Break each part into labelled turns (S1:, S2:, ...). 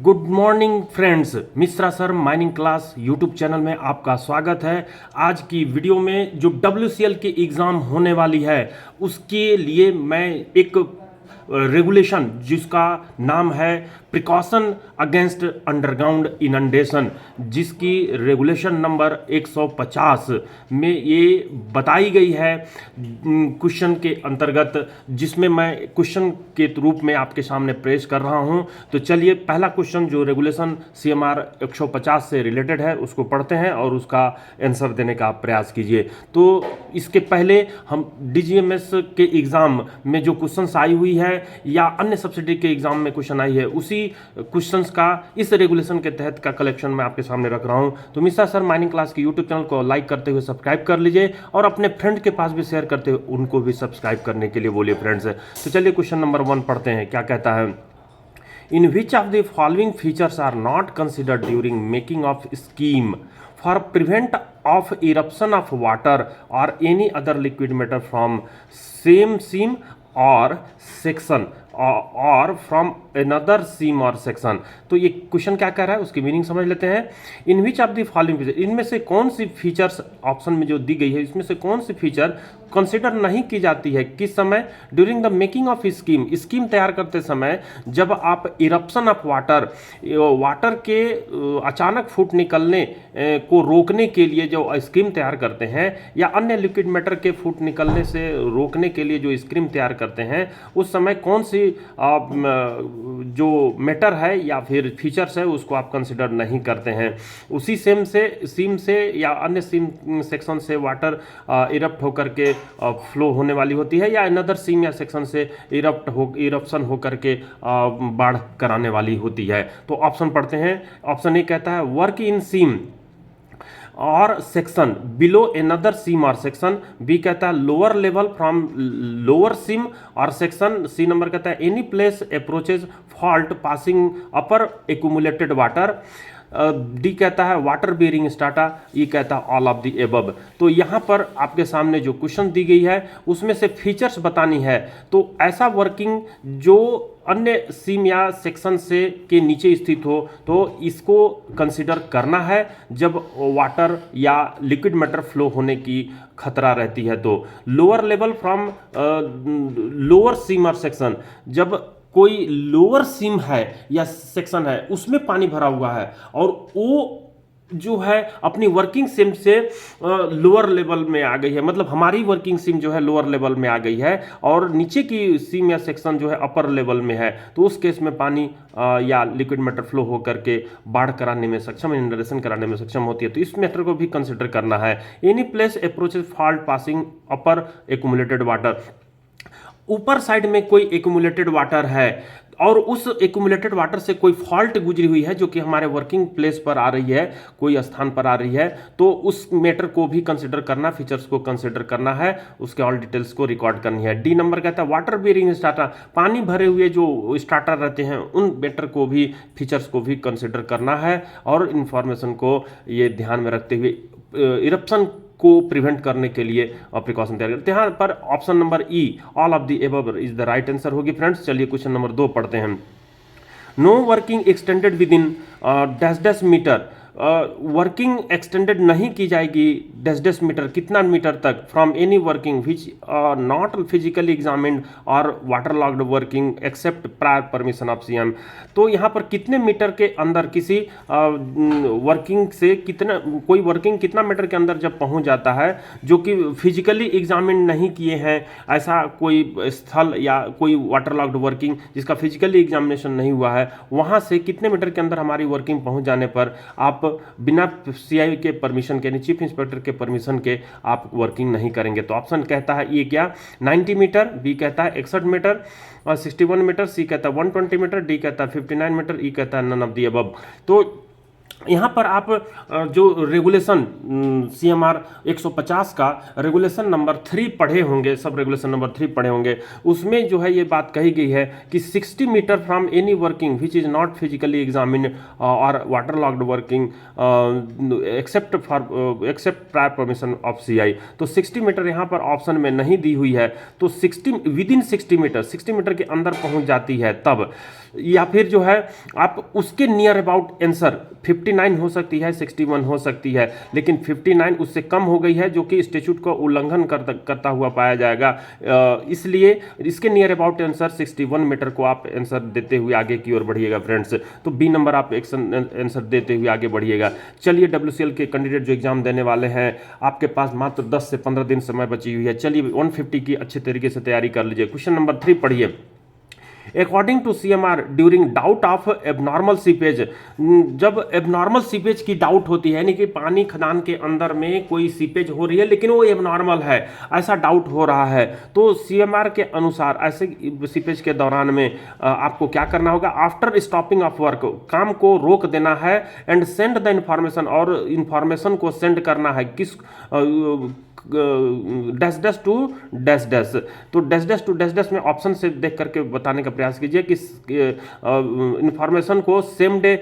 S1: Good morning friends, Mishra sir mining class YouTube channel में आपका स्वागत है। आज की वीडियो में जो WCL की एग्ज़ाम होने वाली है उसके लिए मैं एक रेगुलेशन जिसका नाम है प्रिकॉशन अगेंस्ट अंडरग्राउंड इनंडेशन, जिसकी रेगुलेशन नंबर 150 में ये बताई गई है क्वेश्चन के अंतर्गत, जिसमें मैं क्वेश्चन के रूप में आपके सामने प्रेस कर रहा हूं। तो चलिए पहला क्वेश्चन जो रेगुलेशन CMR 150 से रिलेटेड है उसको पढ़ते हैं और उसका आंसर देने का प्रयास कीजिए। तो इसके पहले हम DGMS के एग्ज़ाम में जो क्वेश्चंस आई हुई है या अन्य सब्सिडी के एग्ज़ाम में क्वेश्चन आई है उसी क्वेश्चंस का इस रेगुलेशन के तहत का कलेक्शन मैं आपके सामने रख रहा हूं। तो मिश्रा सर माइनिंग क्लास के यूट्यूब चैनल को लाइक करते हुए सब्सक्राइब कर लीजिए और अपने फ्रेंड के पास भी शेयर करते हुए उनको भी सब्सक्राइब करने के लिए बोलिए फ्रेंड्स। तो चलिए क्वेश्चन नंबर 1 पढ़ते हैं, क्या कहता है। In which of the following features are not considered during making of scheme for prevent of eruption of water or any other liquid matter from same seam or section और from another seam और section. तो ये question क्या कह रहा है उसकी meaning समझ लेते हैं। In which of the following feature, इनमें से कौन सी फीचर्स ऑप्शन में जो दी गई है इसमें से कौन सी फीचर कंसिडर नहीं की जाती है किस समय, during the making of scheme तैयार करते समय, जब आप इरप्शन ऑफ वाटर के अचानक फूट निकलने को रोकने के लिए जो स्कीम तैयार करते हैं या अन्य लिक्विड मैटर के फूट निकलने से रोकने के लिए जो स्कीम तैयार करते हैं उस समय कौन सी जो मैटर है या फिर फीचर्स है उसको आप कंसिडर नहीं करते हैं। उसी सीम से या अन्य सीम सेक्शन से वाटर इरप्ट होकर के फ्लो होने वाली होती है या अनदर सीम या सेक्शन से इरप्शन होकर के बाढ़ कराने वाली होती है। तो ऑप्शन पढ़ते हैं। ऑप्शन ए कहता है वर्क इन सीम और सेक्शन बिलो अनदर सीम और सेक्शन। बी कहता है lower level from lower seam और सेक्शन। सी नंबर कहता है any place approaches fault passing upper accumulated water. D कहता है वाटर बेरिंग स्टाटा। ई कहता है ऑल ऑफ द एबव। तो यहाँ पर आपके सामने जो क्वेश्चन दी गई है उसमें से फीचर्स बतानी है। तो ऐसा वर्किंग जो अन्य सीम या सेक्शन से के नीचे स्थित हो तो इसको कंसिडर करना है जब वाटर या लिक्विड मैटर फ्लो होने की खतरा रहती है। तो lower level from lower seam और सेक्शन, जब कोई लोअर सीम है या सेक्शन है उसमें पानी भरा हुआ है और वो जो है अपनी वर्किंग सीम से लोअर लेवल में आ गई है, मतलब हमारी वर्किंग सीम जो है लोअर लेवल में आ गई है और नीचे की सीम या सेक्शन जो है अपर लेवल में है, तो उस केस में पानी या लिक्विड मैटर फ्लो होकर के बाढ़ कराने में सक्षम, इनंडेशन कराने में सक्षम होती है। तो इस मैटर को भी कंसिडर करना है। Any place approaches fault passing upper accumulated water, ऊपर साइड में कोई एक्यूमुलेटेड वाटर है और उस एक्यूमुलेटेड वाटर से कोई फॉल्ट गुजरी हुई है जो कि हमारे वर्किंग प्लेस पर आ रही है, कोई स्थान पर आ रही है, तो उस मैटर को भी कंसिडर करना, फीचर्स को कंसिडर करना है, उसके ऑल डिटेल्स को रिकॉर्ड करनी है। डी नंबर कहता है वाटर बेरिंग स्टार्टर, पानी भरे हुए जो स्टार्टर रहते हैं उन मैटर को भी, फीचर्स को भी कंसिडर करना है और इंफॉर्मेशन को ये ध्यान में रखते हुए इरप्शन को प्रिवेंट करने के लिए प्रिकॉशन तैयार करते हैं। यहाँ पर option number E all of the above is the right answer होगी फ्रेंड्स। चलिए क्वेश्चन नंबर 2 पढ़ते हैं। No working extended within dash dash metre, working extended नहीं की जाएगी डैश डैश मीटर, कितना मीटर तक, from any working which not physically examined और water locked working except prior permission of CM। तो यहाँ पर कितने मीटर के अंदर किसी वर्किंग से कितना, कोई वर्किंग कितना मीटर के अंदर जब पहुँच जाता है जो कि फिजिकली एग्जामिन नहीं किए हैं, ऐसा कोई स्थल या कोई वाटर लॉक्ड वर्किंग जिसका फिजिकली एग्जामिनेशन नहीं हुआ है, वहाँ से कितने मीटर के अंदर हमारी वर्किंग पहुँच जाने पर आप बिना CI के परमिशन के, चीफ इंस्पेक्टर के परमिशन के आप वर्किंग नहीं करेंगे। तो ऑप्शन कहता है ये क्या 90 मीटर, बी कहता है 61 मीटर और 61 मीटर, सी कहता है 120 मीटर, डी कहता है 59 मीटर, ई कहता है नन ऑफ द अबव। तो यहाँ पर आप जो रेगुलेशन CMR 150 का रेगुलेशन नंबर 3 पढ़े होंगे, सब रेगुलेशन नंबर 3 पढ़े होंगे, उसमें जो है ये बात कही गई है कि 60 metre from any working which is not physically examine और water locked working except prior permission of CI। तो 60 मीटर यहाँ पर ऑप्शन में नहीं दी हुई है, तो 60 विद इन 60 मीटर के अंदर पहुँच जाती है तब या फिर जो है आप उसके नियर अबाउट आंसर 59 हो सकती है, 61 हो सकती है, लेकिन 59 उससे कम हो गई है जो कि स्टैट्यूट का उल्लंघन करता हुआ पाया जाएगा। इसलिए इसके नियर अबाउट आंसर 61 मीटर को आप आंसर देते हुए आगे की ओर बढ़िएगा फ्रेंड्स। तो बी नंबर आप आंसर देते हुए आगे बढ़िएगा। चलिए WCL के कैंडिडेट जो एग्जाम देने वाले हैं, आपके पास मात्र 10 से 15 दिन समय बची हुई है। चलिए 150 की अच्छे तरीके से तैयारी कर लीजिए। क्वेश्चन नंबर 3 पढ़िए। According to CMR during doubt of abnormal seepage, जब एबनॉर्मल सीपेज की डाउट होती है, यानी कि पानी खदान के अंदर में कोई सीपेज हो रही है लेकिन वो एबनॉर्मल है, ऐसा डाउट हो रहा है, तो CMR के अनुसार ऐसे सीपेज के दौरान में आपको क्या करना होगा? आफ्टर स्टॉपिंग ऑफ वर्क, काम को रोक देना है, एंड सेंड द इंफॉर्मेशन, और इंफॉर्मेशन को सेंड करना है किस dash dash to dash dash. तो dash dash to dash dash में ऑप्शन से देख करके बताने का प्रयास कीजिए कि इंफॉर्मेशन को सेम डे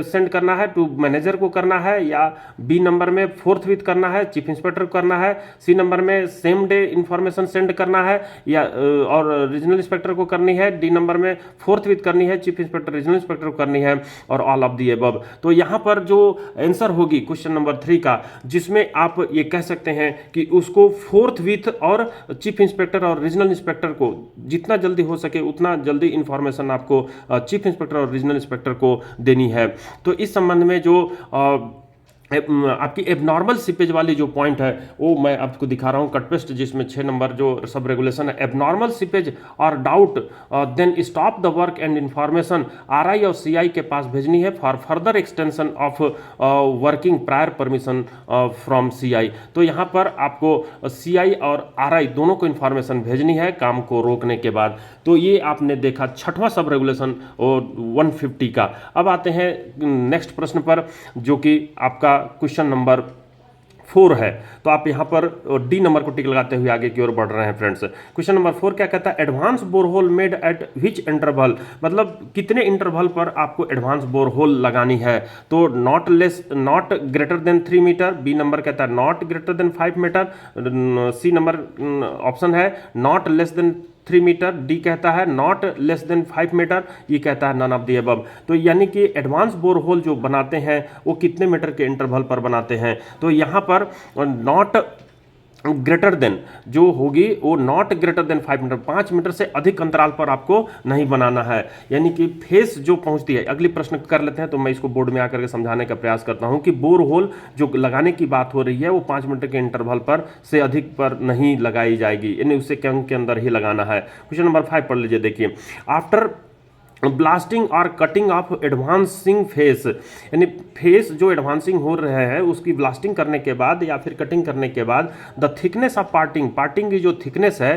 S1: सेंड करना है टू मैनेजर को करना है, या बी नंबर में फोर्थ करना है चीफ इंस्पेक्टर को करना है, सी नंबर में सेम डे इंफॉर्मेशन सेंड करना है या और रीजनल इंस्पेक्टर को करनी है, डी नंबर में फोर्थ करनी है चीफ इंस्पेक्टर रीजनल इंस्पेक्टर को करनी है, और ऑल ऑफ दी अबव। तो यहाँ पर जो आंसर होगी क्वेश्चन नंबर 3 का, जिसमें आप ये कह सकते हैं कि उसको फोर्थ विथ और चीफ इंस्पेक्टर और रीजनल इंस्पेक्टर को जितना जल्दी हो सके उतना जल्दी इंफॉर्मेशन आपको चीफ इंस्पेक्टर और रीजनल इंस्पेक्टर को देनी है। तो इस संबंध में जो आपकी एबनॉर्मल सीपेज वाली जो पॉइंट है वो मैं आपको दिखा रहा हूँ कट पेस्ट, जिसमें 6 नंबर जो सब रेगुलेशन है, एबनॉर्मल सीपेज और doubt then stop the work and information RI और CI के पास भेजनी है for further extension of working prior permission from CI। तो यहाँ पर आपको CI और RI दोनों को इंफॉर्मेशन भेजनी है काम को रोकने के बाद। तो ये आपने देखा 6वां सब रेगुलेशन 150 का। अब आते हैं नेक्स्ट प्रश्न पर, जो कि आपका क्वेश्चन नंबर 4 है। तो आप यहां पर डी नंबर को टिक लगाते हुए आगे की ओर बढ़ रहे हैं फ्रेंड्स। क्वेश्चन नंबर 4 क्या कहता है? Advance borehole made at which interval, मतलब कितने इंटरवल पर आपको एडवांस बोरहोल लगानी है? तो not greater than 3 metre, B number कहता है not greater than 5 metre, C number option है not less than 3 metre, D कहता है नॉट लेस देन 5 मीटर, ये कहता है नन ऑफ दी अबव। तो यानी कि एडवांस बोरहोल जो बनाते हैं वो कितने मीटर के इंटरवल पर बनाते हैं? तो यहाँ पर नॉट ग्रेटर देन जो होगी वो not greater than 5 metre, 5 metre से अधिक अंतराल पर आपको नहीं बनाना है। यानी कि फेस जो पहुंचती है, अगली प्रश्न कर लेते हैं तो मैं इसको बोर्ड में आकर के समझाने का प्रयास करता हूं कि बोर होल जो लगाने की बात हो रही है वो 5 मीटर के इंटरवल पर से अधिक पर नहीं लगाई जाएगी, यानी उससे के अंक के अंदर ही लगाना है। क्वेश्चन नंबर 5 पढ़ लीजिए। देखिए, आफ्टर ब्लास्टिंग और कटिंग ऑफ एडवांसिंग फेस, यानी फेस जो एडवांसिंग हो रहे हैं उसकी ब्लास्टिंग करने के बाद या फिर कटिंग करने के बाद द थिकनेस ऑफ पार्टिंग की जो थिकनेस है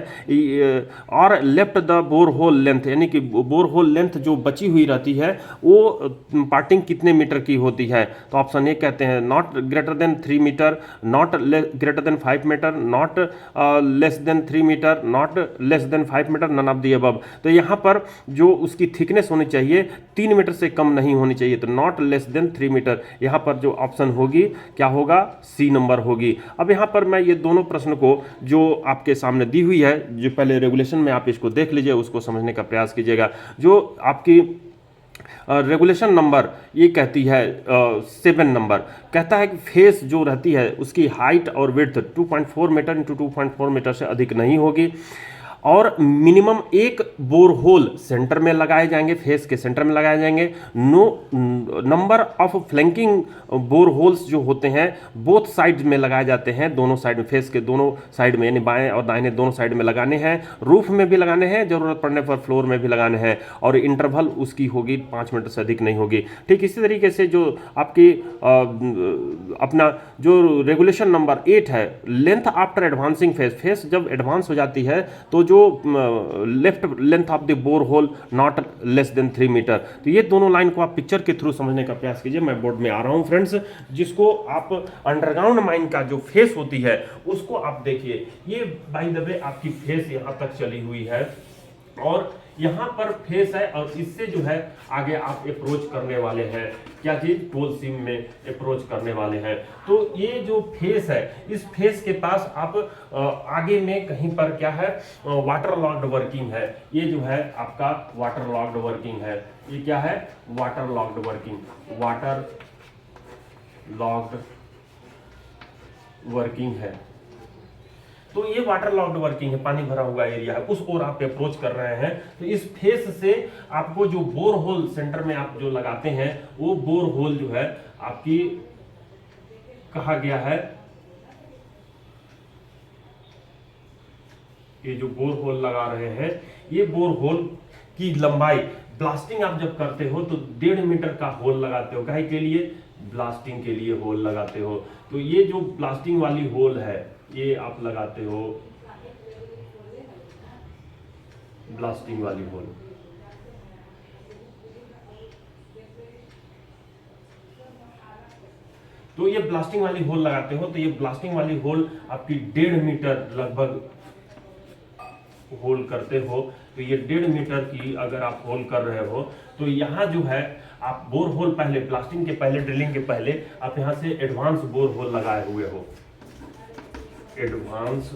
S1: और left the bore whole length, यानी कि बोर होल लेंथ जो बची हुई रहती है वो पार्टिंग कितने मीटर की होती है? तो ऑप्शन ए कहते हैं not greater than 3 metre, not greater than 5 metre, not less than 3 metre, not less than 5 metre, none of the above. तो यहाँ पर जो उसकी थिकनेस होनी चाहिए 3 मीटर से कम नहीं होनी चाहिए, तो नॉट लेस देन 3 मीटर। यहां पर जो ऑप्शन होगी क्या होगा? सी नंबर होगी। अब यहां पर मैं ये दोनों प्रश्न को जो आपके सामने दी हुई है, जो पहले रेगुलेशन में आप इसको देख लीजिए, उसको समझने का प्रयास कीजिएगा। जो आपकी रेगुलेशन नंबर ये कहती है 7 नंबर कहता है कि फेस जो रहती है उसकी हाइट और विड्थ 2.4 मीटर इंटू 2.4 मीटर से अधिक नहीं होगी, और मिनिमम एक बोर होल सेंटर में लगाए जाएंगे, फेस के सेंटर में लगाए जाएंगे। No number of flanking bore holes जो होते हैं बोथ साइड में लगाए जाते हैं, दोनों साइड में, फेस के दोनों साइड में, यानी बाएं और दाहिने दोनों साइड में लगाने हैं। रूफ में भी लगाने हैं, जरूरत पड़ने पर फ्लोर में भी लगाने हैं, और इंटरवल उसकी होगी 5 मीटर से अधिक नहीं होगी। ठीक इसी तरीके से जो आपकी अपना जो रेगुलेशन नंबर 8 है, length after advancing face, face जब एडवांस हो जाती है तो जो left length of the bore hole not less than 3 metre. तो ये दोनों लाइन को आप पिक्चर के थ्रू समझने का प्रयास कीजिए। मैं बोर्ड में आ रहा हूं फ्रेंड्स, जिसको आप अंडरग्राउंड माइन का जो फेस होती है उसको आप देखिए। ये बाय द वे आपकी फेस यहां तक चली हुई है, और यहाँ पर फेस है और इससे जो है आगे आप अप्रोच करने वाले हैं, क्या चीज, कोल सीम में अप्रोच करने वाले हैं। तो ये जो फेस है, इस फेस के पास आप आगे में कहीं पर क्या है, वाटर लॉक्ड वर्किंग है। ये जो है आपका वाटर लॉक्ड वर्किंग है। ये क्या है, water locked working, water locked working है। तो ये वाटर लॉक्ड वर्किंग है, पानी भरा हुआ एरिया है, उस ओर आप अप्रोच कर रहे हैं। तो इस फेस से आपको जो बोर होल सेंटर में आप जो लगाते हैं, वो बोर होल जो है आपकी कहा गया है, ये जो बोर होल लगा रहे हैं, ये बोर होल की लंबाई, ब्लास्टिंग आप जब करते हो तो 1.5 मीटर का होल लगाते हो। काहे के लिए, ब्लास्टिंग के लिए होल लगाते हो। तो ये जो ब्लास्टिंग वाली होल है, ये आप लगाते हो, ब्लास्टिंग वाली होल। तो ये ब्लास्टिंग वाली होल लगाते हो, तो ये ब्लास्टिंग वाली होल आपकी 1.5 मीटर लगभग होल करते हो। तो ये 1.5 मीटर की अगर आप होल कर रहे हो, तो यहाँ जो है आप बोर होल पहले, ब्लास्टिंग के पहले, ड्रिलिंग के पहले आप यहाँ से एडवांस बोर होल लगाए हुए हो, एडवांस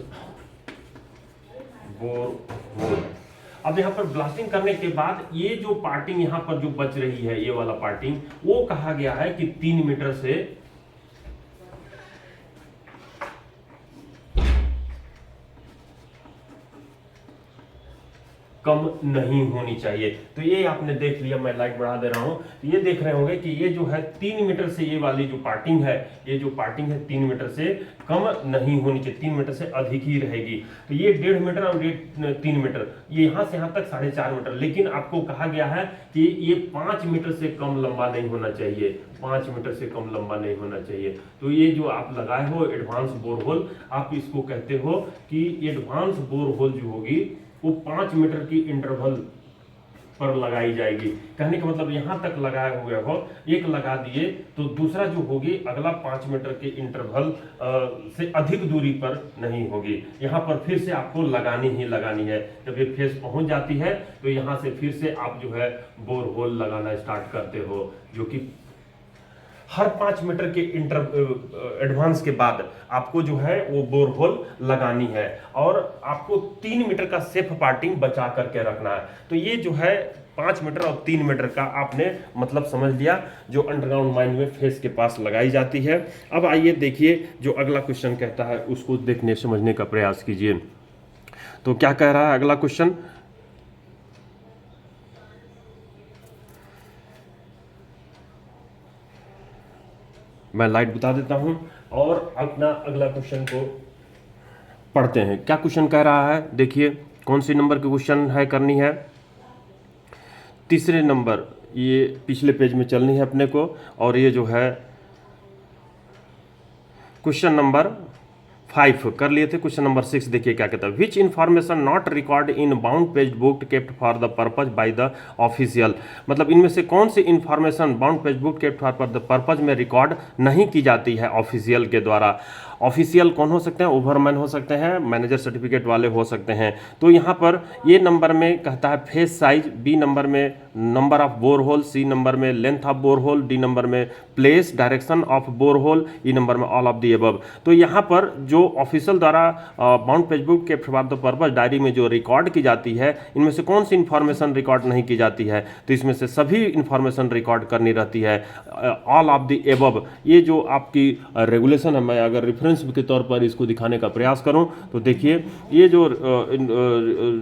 S1: बोर होल। अब यहाँ पर ब्लास्टिंग करने के बाद ये जो पार्टिंग यहाँ पर जो बच रही है, ये वाला पार्टिंग, वो कहा गया है कि 3 मीटर से कम नहीं होनी चाहिए। तो ये आपने देख लिया, मैं लाइट बढ़ा दे रहा हूं। तो ये देख रहे होंगे कि ये जो है 3 मीटर से, ये वाली जो पार्टिंग है, ये जो पार्टिंग है 3 मीटर से कम नहीं होनी चाहिए, 3 मीटर से अधिक ही रहेगी। तो ये 1.5 मीटर और 3 मीटर, ये यहाँ से यहाँ तक 4.5 मीटर। लेकिन आपको कहा गया है कि ये 5 मीटर से कम लंबा नहीं होना चाहिए, 5 मीटर से कम लंबा नहीं होना चाहिए। तो ये जो आप लगाए हो एडवांस बोर होल, आप इसको कहते हो कि एडवांस बोर होल जो होगी वो 5 मीटर की इंटरवल पर लगाई जाएगी। कहने का मतलब यहां तक लगाए हुए हो, एक लगा दिए तो दूसरा जो होगी अगला 5 मीटर के इंटरवल से अधिक दूरी पर नहीं होगी। यहां पर फिर से आपको लगानी ही लगानी है। जब ये फेस पहुंच जाती है तो यहां से फिर से आप जो है बोर होल लगाना स्टार्ट करते हो, जो कि हर 5 मीटर के एडवांस के बाद आपको जो है वो बोर होल लगानी है, और आपको 3 मीटर का सेफ पार्टिंग बचा करके रखना है। तो ये जो है 5 मीटर और 3 मीटर का आपने मतलब समझ लिया, जो अंडरग्राउंड माइन में फेस के पास लगाई जाती है। अब आइए देखिए जो अगला क्वेश्चन कहता है, उसको देखने समझने का प्रयास कीजिए। तो क्या कह रहा है अगला क्वेश्चन, मैं लाइट बता देता हूं और अपना अगला क्वेश्चन को पढ़ते हैं। क्या क्वेश्चन कह रहा है, देखिए कौन सी नंबर की क्वेश्चन है करनी है, तीसरे नंबर, ये पिछले पेज में चलनी है अपने को। और ये जो है क्वेश्चन नंबर 5 कर लिए थे। क्वेश्चन नंबर 6 देखिए क्या कहता है, which information not record in bound page book kept for the purpose by the official. मतलब इनमें से कौन सी information bound page book kept for the purpose में रिकॉर्ड नहीं की जाती है ऑफिशियल के द्वारा। ऑफिशियल कौन हो सकते हैं, ओवरमैन हो सकते हैं, मैनेजर सर्टिफिकेट वाले हो सकते हैं। तो यहाँ पर ये नंबर में कहता है फेस साइज, बी नंबर में number of bore hole, C number में length of bore hole, D number में place direction of bore hole, E number में ऑल ऑफ दी अबव। तो यहाँ पर जो ऑफिशियल द्वारा बाउंड पेज बुक के फॉर द पर्पज डायरी में जो रिकॉर्ड की जाती है, इनमें से कौन सी इन्फॉर्मेशन रिकॉर्ड नहीं की जाती है, तो इसमें से सभी इन्फॉर्मेशन रिकॉर्ड करनी रहती है, ऑल ऑफ द अबव। ये जो आपकी रेगुलेशन है, मैं अगर रेफरेंस के तौर पर इसको दिखाने का प्रयास करूं तो देखिए ये जो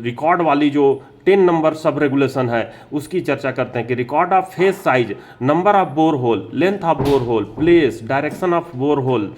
S1: रिकॉर्ड वाली जो 10 नंबर सब रेगुलेशन है उसकी चर्चा करते हैं कि record of face size, number of bore whole, length of bore whole, place, direction of bore whole,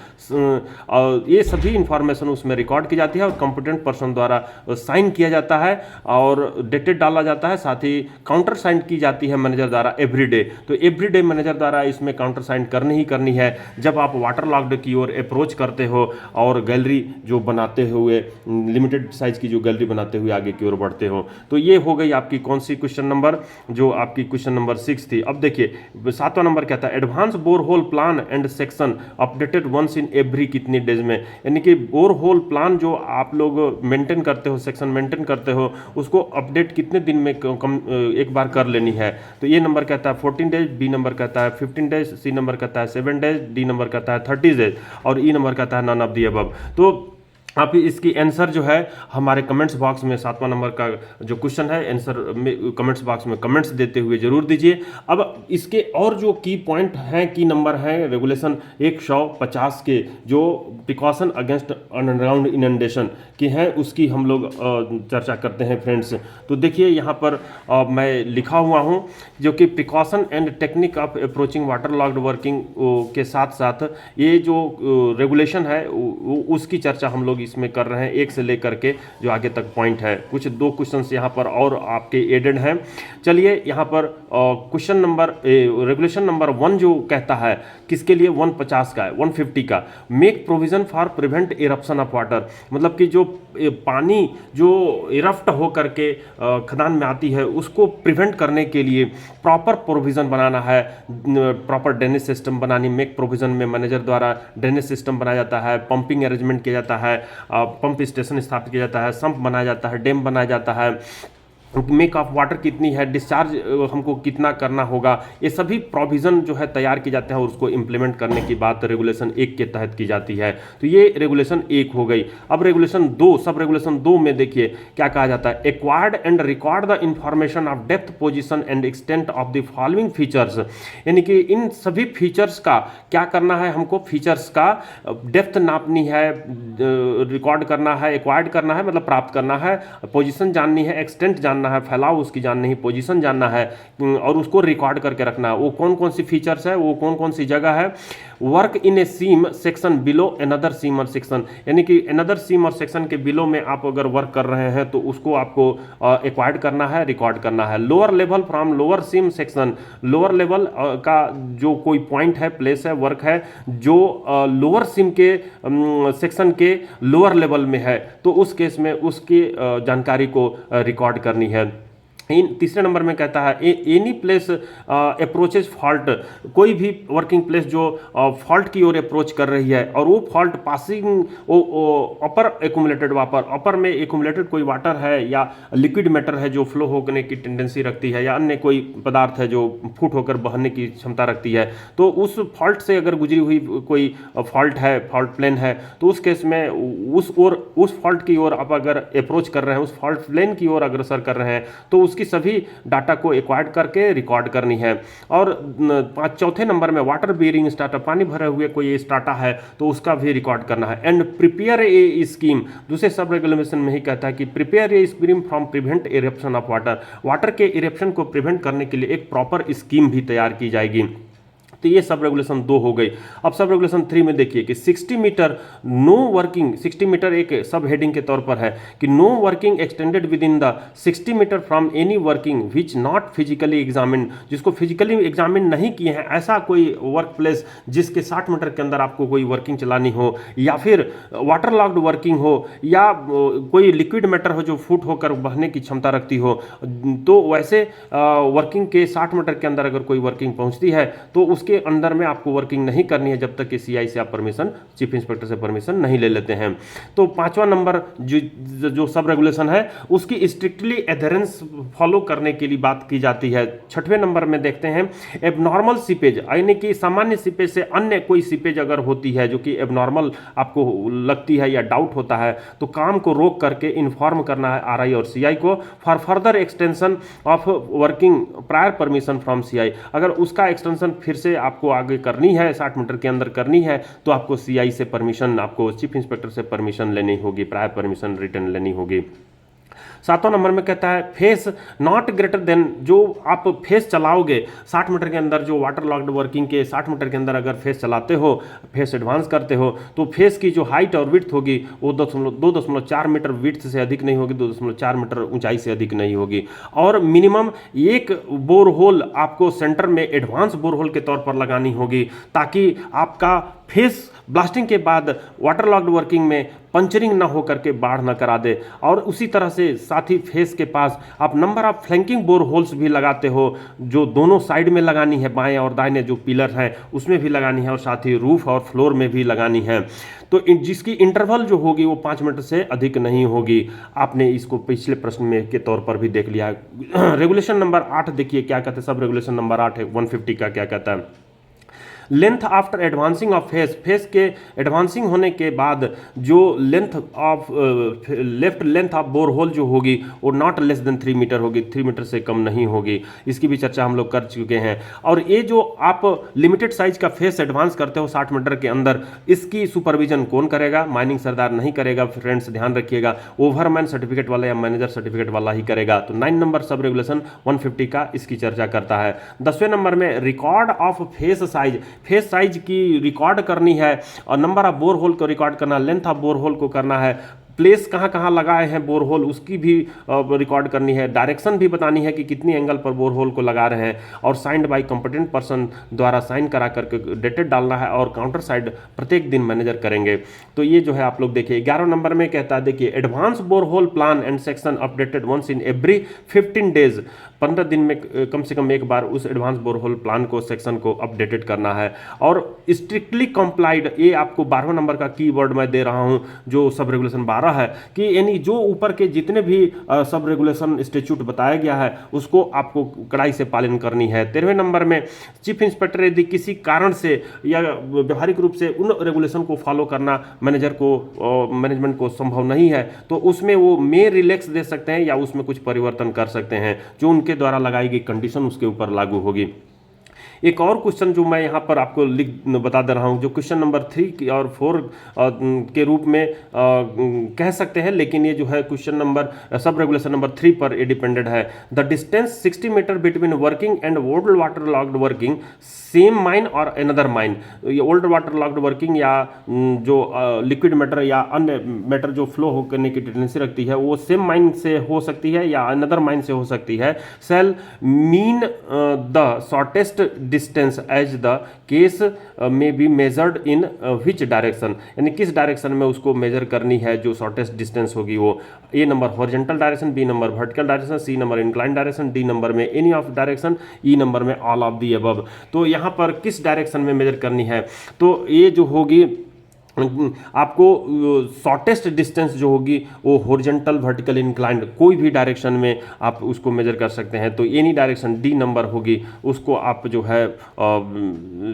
S1: ये सभी इंफॉर्मेशन उसमें रिकॉर्ड की जाती है और कंपिटेंट पर्सन द्वारा साइन किया जाता है और डेटेड डाला जाता है। साथ ही काउंटर साइन की जाती है मैनेजर द्वारा एवरीडे। तो एवरीडे मैनेजर द्वारा इसमें काउंटर साइन करनी ही करनी है जब आप वाटर लॉक्ड की ओर अप्रोच करते हो और गैलरी जो बनाते हुए, लिमिटेड साइज की जो गैलरी बनाते हुए आगे की ओर बढ़ते हो। तो ये ये हो गई आपकी कौन सी क्वेश्चन नंबर, जो आपकी क्वेश्चन नंबर 6 थी। अब देखिए 7वां नंबर क्या था, advance borehole plan and section updated once in every कितनी डेज में, यानी कि बोरहोल प्लान जो आप लोग मेंटेन करते हो, सेक्शन मेंटेन करते हो, उसको अपडेट कितने दिन में एक बार कर लेनी है। तो ये नंबर कहता है 14 डेज, बी नंबर कहता है 15 डेज, सी नंबर कहता है 7 डेज, डी नंबर कहता है 30 डेज और ई नंबर कहता है नन ऑफ दी अबव। तो आप इसकी आंसर जो है हमारे कमेंट्स बॉक्स में 7वां नंबर का जो क्वेश्चन है आंसर में कमेंट्स बॉक्स में कमेंट्स देते हुए जरूर दीजिए। अब इसके और जो की पॉइंट हैं, की नंबर हैं रेगुलेशन 150 के, जो प्रिकॉशन अगेंस्ट अंडरग्राउंड इनंडेशन की हैं, उसकी हम लोग चर्चा करते हैं फ्रेंड्स। तो देखिए यहाँ पर मैं लिखा हुआ हूँ जो कि precaution and technique of approaching water logged working के साथ साथ ये जो रेगुलेशन है उसकी चर्चा हम लोग इसमें कर रहे हैं, एक से लेकर के जो आगे तक पॉइंट है। कुछ 2 क्वेश्चंस यहाँ पर और आपके एडेड हैं। चलिए यहाँ पर क्वेश्चन नंबर रेगुलेशन नंबर 1 जो कहता है किसके लिए, 150 का है, 150 का, make provision for prevent eruption of water, मतलब कि जो पानी जो इरप्ट हो करके खदान में आती है उसको प्रिवेंट करने के लिए प्रॉपर प्रोविजन बनाना है, प्रॉपर ड्रेनेज सिस्टम बनानी। मेक प्रोविजन में मैनेजर द्वारा ड्रेनेज सिस्टम बनाया जाता है, पंपिंग अरेंजमेंट किया जाता है, पंप स्टेशन स्थापित किया जाता है, संप बनाया जाता है, डैम बनाया जाता है, मेक ऑफ वाटर कितनी है, डिस्चार्ज हमको कितना करना होगा, ये सभी प्रोविज़न जो है तैयार किए जाते हैं और उसको इंप्लीमेंट करने की बात रेगुलेशन 1 के तहत की जाती है। तो ये रेगुलेशन 1 हो गई। अब रेगुलेशन 2, सब रेगुलेशन 2 में देखिए क्या कहा जाता है, acquired and record the information of depth position and extent of the following features, यानी कि इन सभी फीचर्स का क्या करना है, हमको फीचर्स का डेप्थ नापनी है, रिकॉर्ड करना है, एक्वायर्ड करना है मतलब प्राप्त करना है, पोजीशन जाननी है, एक्सटेंट जानना है, फैलाव उसकी जाननी है, पोजीशन जानना है और उसको रिकॉर्ड करके रखना है। वो कौन कौन सी फीचर्स है, वो कौन कौन सी जगह है। Work in a seam section below another seam और सेक्शन, यानी कि अनदर सीम और सेक्शन के बिलो में आप अगर वर्क कर रहे हैं तो उसको आपको एक्वायर्ड करना है, रिकॉर्ड करना है। Lower level from lower seam section, lower level का जो कोई पॉइंट है, प्लेस है, वर्क है जो लोअर सीम के सेक्शन के लोअर लेवल में है, तो उस केस में उसकी जानकारी को रिकॉर्ड करनी है। तीसरे नंबर में कहता है एनी प्लेस अप्रोचेज फॉल्ट, कोई भी वर्किंग प्लेस जो फॉल्ट की ओर अप्रोच कर रही है और वो fault passing upper accumulated water, अपर में एक्यूमुलेटेड कोई वाटर है या लिक्विड मैटर है जो फ्लो होने की टेंडेंसी रखती है या अन्य कोई पदार्थ है जो फुट होकर बहने की क्षमता रखती है, तो उस फॉल्ट से अगर गुजरी हुई कोई फॉल्ट है, फॉल्ट प्लेन है, तो उस केस में उस फॉल्ट की ओर आप अगर अप्रोच कर रहे हैं, उस फॉल्ट प्लेन की ओर अग्रसर कर रहे हैं, तो उसकी सभी डाटा को एक्वायर्ड करके रिकॉर्ड करनी है। और चौथे नंबर में वाटर बियरिंग स्टार्टर, पानी भरे हुए कोई स्टार्टर है तो उसका भी रिकॉर्ड करना है। एंड प्रिपेयर ए स्कीम, दूसरे सब रेगुलेशन में ही कहता है कि prepare a scheme from prevent eruption of water, water के इरप्शन को प्रिवेंट करने के लिए एक प्रॉपर स्कीम भी तैयार की जाएगी। तो ये सब रेगुलेशन 2 हो गई। अब सब रेगुलेशन 3 में देखिए कि 60 मीटर नो वर्किंग, 60 मीटर एक सब हेडिंग के तौर पर है कि no working extended within the 60 metre from any working which not physically examine, जिसको फिजिकली एग्जामिन नहीं किए हैं ऐसा कोई वर्क प्लेस जिसके 60 मीटर के अंदर आपको कोई वर्किंग चलानी हो, या फिर वाटर लॉक्ड वर्किंग हो, या कोई लिक्विड मैटर हो जो फुट होकर बहने की क्षमता रखती हो, तो वैसे वर्किंग के 60 मीटर के अंदर अगर कोई वर्किंग पहुंचती है तो उसके अंदर में आपको वर्किंग नहीं करनी है जब तक कि सीआई से आप परमिशन, चीफ इंस्पेक्टर से परमिशन नहीं ले लेते हैं। तो 5वां नंबर जो सब रेगुलेशन है उसकी स्ट्रिक्टली एडहेरेंस फॉलो करने के लिए बात की जाती है। 6वें नंबर में देखते हैं एबनॉर्मल सीपेज, यानी कि सामान्य सीपेज से अन्य कोई सीपेज अगर होती है जो कि एबनॉर्मल आपको लगती है या डाउट होता है, तो काम को रोक करके इन्फॉर्म करना है आरआई और सीआई को for further extension of working prior permission from CI. अगर उसका एक्सटेंशन फिर से आपको आगे करनी है, 60 मीटर के अंदर करनी है, तो आपको सीआई से परमिशन, आपको चीफ इंस्पेक्टर से परमिशन लेनी होगी, प्रायर परमिशन रिटर्न लेनी होगी। 7वां नंबर में कहता है फेस नॉट ग्रेटर देन, जो आप फेस चलाओगे 60 मीटर के अंदर, जो वाटर लॉक्ड वर्किंग के 60 मीटर के अंदर अगर फेस चलाते हो, फेस एडवांस करते हो, तो फेस की जो हाइट और विड्थ होगी वो 2.4 मीटर विड्थ से अधिक नहीं होगी, 2.4 मीटर ऊंचाई से अधिक नहीं होगी। और मिनिमम एक बोरहोल आपको सेंटर में एडवांस बोरहोल के तौर पर लगानी होगी ताकि आपका फेस ब्लास्टिंग के बाद वाटर लॉक्ड वर्किंग में पंचरिंग ना हो करके बाढ़ ना करा दे। और उसी तरह से साथ ही फेस के पास आप number of flanking bore holes भी लगाते हो, जो दोनों साइड में लगानी है, बाएं और दाहिने जो पिलर हैं उसमें भी लगानी है, और साथ ही रूफ और फ्लोर में भी लगानी है। तो जिसकी इंटरवल जो होगी वो 5 मीटर से अधिक नहीं होगी। आपने इसको पिछले प्रश्न में के तौर पर भी देख लिया। रेगुलेशन नंबर 8 देखिए क्या कहते हैं, सब रेगुलेशन नंबर 8 है 150 का, क्या कहता है, length after advancing of face, face के एडवांसिंग होने के बाद जो length of left length of bore whole जो होगी वो नॉट लेस देन 3 मीटर होगी, 3 मीटर से कम नहीं होगी। इसकी भी चर्चा हम लोग कर चुके हैं। और ये जो आप लिमिटेड साइज का फेस एडवांस करते हो 60 मीटर के अंदर, इसकी सुपरविजन कौन करेगा? माइनिंग सरदार नहीं करेगा फ्रेंड्स, ध्यान रखिएगा, ओवरमैन सर्टिफिकेट वाला या मैनेजर सर्टिफिकेट वाला ही करेगा। तो 9 नंबर सब रेगुलेशन 150 का इसकी चर्चा करता है। 10वें नंबर में record of face size, face size की रिकॉर्ड करनी है, और नंबर ऑफ बोर होल को रिकॉर्ड करना, लेंथ ऑफ बोर होल को करना है, प्लेस कहाँ कहाँ लगाए हैं बोर होल उसकी भी रिकॉर्ड करनी है, डायरेक्शन भी बतानी है कि कितनी एंगल पर बोर होल को लगा रहे हैं, और साइंड बाय कॉम्पिटेंट पर्सन द्वारा साइन करा करके डेटेड डालना है, और काउंटर साइड प्रत्येक दिन मैनेजर करेंगे। तो ये जो है आप लोग देखिए। 11 नंबर में कहता है, देखिए, advance bore hole plan and section updated once in every 15 days, 15 दिन में कम से कम एक बार उस एडवांस बोर होल प्लान को, सेक्शन को अपडेटेड करना है। और स्ट्रिक्टली कंप्लाइड, ये आपको 12वें नंबर का कीवर्ड मैं दे रहा हूं जो सब रेगुलेशन 12 है, कि यानी जो ऊपर के जितने भी सब रेगुलेशन स्टैट्यूट बताया गया है उसको आपको कड़ाई से पालन करनी है। 13वें नंबर में चीफ इंस्पेक्टर यदि किसी कारण से या व्यवहारिक रूप से उन रेगुलेशन को फॉलो करना मैनेजर को, मैनेजमेंट को संभव नहीं है, तो उसमें वो मे रिलैक्स दे सकते हैं या उसमें कुछ परिवर्तन कर सकते हैं, जो उनके द्वारा लगाई गई कंडीशन उसके ऊपर लागू होगी। एक और क्वेश्चन जो मैं यहाँ पर आपको बता दे रहा हूँ, जो क्वेश्चन नंबर 3 और 4 के रूप में कह सकते हैं, लेकिन ये जो है question number sub regulation number 3 पर ये डिपेंडेड है। The distance 60 metre between working and old water locked working same mine और अनदर माइन, ये ओल्ड वाटर लॉक्ड वर्किंग या जो लिक्विड मैटर या अन्य मैटर जो फ्लो हो करने की टेंडेंसी रखती है वो सेम माइन से हो सकती है या अनदर माइन से हो सकती है। Shall mean the shortest distance as the case may be measured in which direction, यानी किस डायरेक्शन में उसको मेजर करनी है जो शॉर्टेस्ट डिस्टेंस होगी वो। A number horizontal direction, B number vertical direction, C number incline direction, D number में any of direction, E number में ऑल ऑफ दी अबव। तो यहाँ पर किस डायरेक्शन में मेजर करनी है, तो ये जो होगी आपको शॉर्टेस्ट डिस्टेंस जो होगी वो हॉरिजॉन्टल वर्टिकल इंक्लाइंड कोई भी डायरेक्शन में आप उसको मेजर कर सकते हैं। तो एनी डायरेक्शन डी नंबर होगी, उसको आप जो है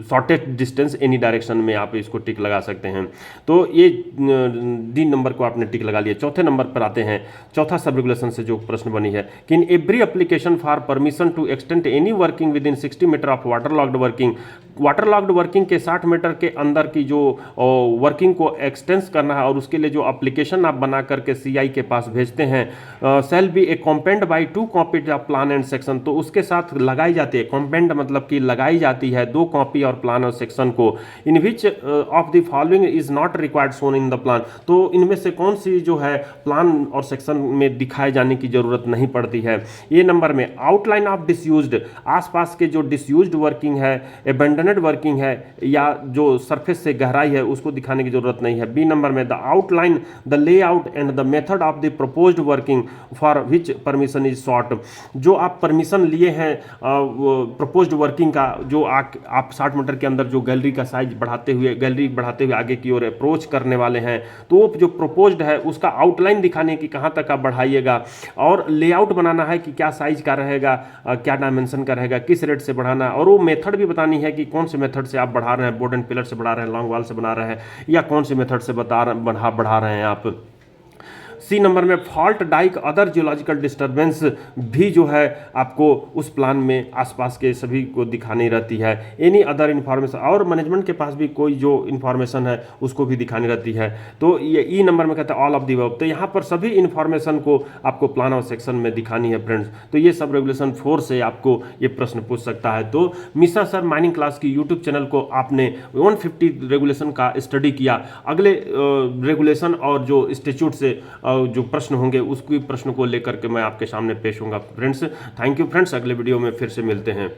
S1: शॉर्टेस्ट डिस्टेंस एनी डायरेक्शन में आप इसको टिक लगा सकते हैं। तो ये डी नंबर को आपने टिक लगा लिया। चौथे नंबर पर आते हैं, चौथा सब रेगुलेशन से जो प्रश्न बनी है कि in every application for permission to extend any working within 60 metre of water locked working, water locked working के 60 मीटर के अंदर की जो वर्किंग को एक्सटेंस करना है और उसके लिए जो एप्लीकेशन आप बना करके सीआई के पास भेजते हैं, shall be accompanied by 2 copies of plan and section, तो उसके साथ लगाई जाती है, कॉम्पेंड मतलब कि लगाई जाती है 2 कॉपी और प्लान और सेक्शन को। In which of the following is not required shown in the plan, तो इनमें से कौन सी जो है प्लान और सेक्शन में दिखाए जाने की जरूरत नहीं पड़ती है। ये नंबर में आउटलाइन ऑफ डिसयूज्ड, आसपास के जो डिसयूज्ड वर्किंग है, एबेंडनेड वर्किंग है या जो सरफेस से गहराई है उसको दिखाने की जरूरत नहीं है। बी नंबर में the outline, the layout and the method of the proposed working for which permission is sought, जो आप परमिशन लिए हैं प्रपोज्ड वर्किंग का, जो आप 60 मीटर के अंदर जो गैलरी का साइज बढ़ाते हुए आगे की ओर अप्रोच करने वाले हैं, तो जो प्रपोज्ड है उसका आउटलाइन दिखाने की कहाँ तक आप बढ़ाइएगा, और लेआउट बनाना है कि क्या साइज का रहेगा, क्या डायमेंशन का रहेगा, किस रेट से बढ़ाना है, और वो मेथड भी बतानी है कि कौन से मेथड से आप बढ़ा रहे हैं, बोर्ड एंड पिलर से बढ़ा रहे हैं, लॉन्ग वाल से बना रहे हैं, या कौन से मेथड से बढ़ा रहे हैं आप। सी नंबर में fault dyke other geological disturbance भी जो है आपको उस प्लान में आसपास के सभी को दिखानी रहती है। एनी अदर इन्फॉर्मेशन, और मैनेजमेंट के पास भी कोई जो इन्फॉर्मेशन है उसको भी दिखानी रहती है। तो ये ई नंबर में कहता है ऑल ऑफ दी अबव, तो यहाँ पर सभी इन्फॉर्मेशन को आपको प्लान और सेक्शन में दिखानी है फ्रेंड्स। तो ये सब रेगुलेशन 4 से आपको ये प्रश्न पूछ सकता है। तो मिश्रा सर माइनिंग क्लास की यूट्यूब चैनल को आपने 150 रेगुलेशन का स्टडी किया, अगले रेगुलेशन और जो इंस्टीट्यूट से जो प्रश्न होंगे उसकी प्रश्न को लेकर के मैं आपके सामने पेश होऊंगा फ्रेंड्स। थैंक यू फ्रेंड्स, अगले वीडियो में फिर से मिलते हैं।